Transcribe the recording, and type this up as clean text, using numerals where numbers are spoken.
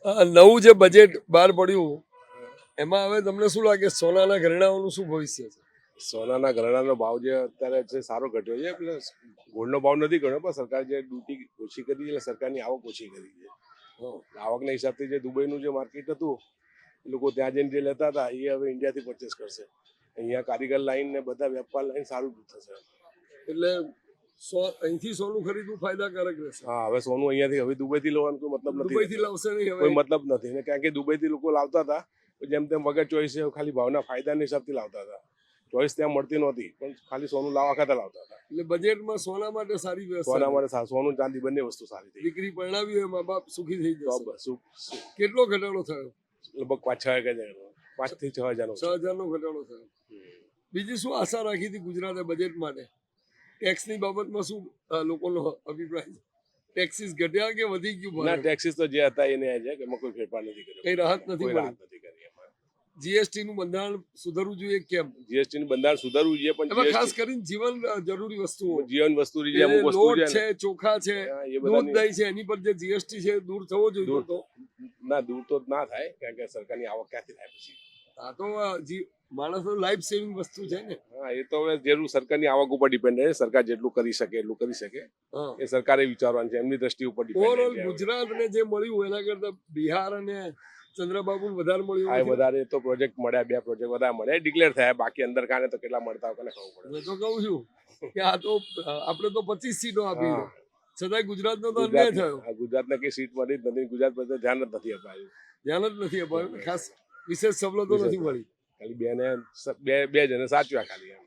નવું જે બજેટ બહાર પડ્યું એમાં હવે તમને શું લાગે સોનાના ઘરેણાઓનું શું ભવિષ્ય છે? સોનાના ઘરેણાનો ભાવ જે અત્યારે છે સારો ઘટ્યો છે. પ્લસ ગોલ્ડનો ભાવ નથી ઘટ્યો, પણ સરકાર જે ડ્યુટી ઓછી કરી છે એટલે સરકારની આવક ઓછી કરી છે. આવકના હિસાબથી જે દુબઈનું જે માર્કેટ હતું એ લોકો ત્યાં જઈને જે લેતા હતા એ હવે ઇન્ડિયાથી પરચેસ કરશે. અહીંયા કારીગર લાઈન ને બધા વેપાર લાઈન સારું થશે. એટલે અહીંથી સોનું ખરીદવું ફાયદાકારક રહેશે. હા, હવે સોનું અહીંયાથી હવે દુબઈથી લેવાનો કોઈ મતલબ નથી. દુબઈથી લાવશે નહીં હવે કોઈ મતલબ નથી ને, કારણ કે દુબઈથી લોકો લાવતા હતા જેમ તેમ વગર ચોઈસ ખાલી ભાવના ફાયદાના હિસાબથી લાવતા હતા. ચોઈસ ત્યાં મળતી નહોતી, પણ ખાલી સોનું લાવવા ખાતર લાવતા હતા. એટલે બજેટમાં સોના માટે સારી વ્યવસ્થા. સોના માટે સોનું ચાંદી બંને વસ્તુ સારી થઈ. દીકરી પરણાવી હોય મા બાપ સુખી થઈ જશે. બસ કેટલો ઘટાડો થયો? લગભગ 5 થી 6 હજાર 6,000નો ઘટાડો થયો. બીજી શું આશા રાખી હતી ગુજરાતે બજેટ માટે? ટેક્સની બાબતમાં શું લોકોનો અભિપ્રાય છે? ટેક્સીસ ઘટ્યા કે વધી ગયું? ના, ટેક્સીસ તો જે હતા એને છે કે એમાં કોઈ ફેરફાર નથી કર્યો. કઈ રાહત નથી કોઈ રાહત મળી. નથી કરી એમાં. જીએસટી નું બંધારણ સુધારવું જોઈએ કેમ? જીએસટી નું બંધારણ સુધારવું જોઈએ, પણ એમાં ખાસ કરીને જીવન જરૂરી વસ્તુઓ, જીવન વસ્તુ જે અમુક વસ્તુ લોટ છે છે, ચોખા છે, એ દૂધ બધાની દહીં છે, એની પર જે જીએસટી છે દૂર થવો જોઈએ. તો ના, દૂર તો ના થાય, કારણ કે સરકારની આવક ક્યાંથી થાય પછી? આ તો માણસનો લાઈફ સેવિંગ વસ્તુ છે ને. હા, એ તો હવે જરૂર સરકારની આવક ઉપર ડિપેન્ડ છે. સરકાર જેટલું કરી શકે એટલું કરી શકે, એ સરકારે વિચારવાનું છે, એમની દ્રષ્ટિ ઉપર ઓવરઓલ ડિપેન્ડ. ગુજરાતને જે મળ્યું એના કરતા બિહાર અને ચંદ્રબાબુ વધારે મળ્યું. આ વધારે તો પ્રોજેક્ટ મળ્યા, 2 પ્રોજેક્ટ વધારે મળ્યા, ડિક્લેર થયા. બાકી અંદર કાને તો કેટલા મળતા હોય કોને ખબર પડે. મેં તો કહું છું કે આ તો આપણે તો 25 સીટો આપી, છતાંય ગુજરાતનો તો અન્યાય થયો. ગુજરાતને કઈ સીટ મળી જ નથી. ગુજરાત પર ધ્યાન જ નથી અપાયું. ધ્યાન જ નથી અપાયું. ખાસ વિશેષ સવલતો નથી મળી. ખાલી બે જણે સાચવ્યા ખાલી એમ.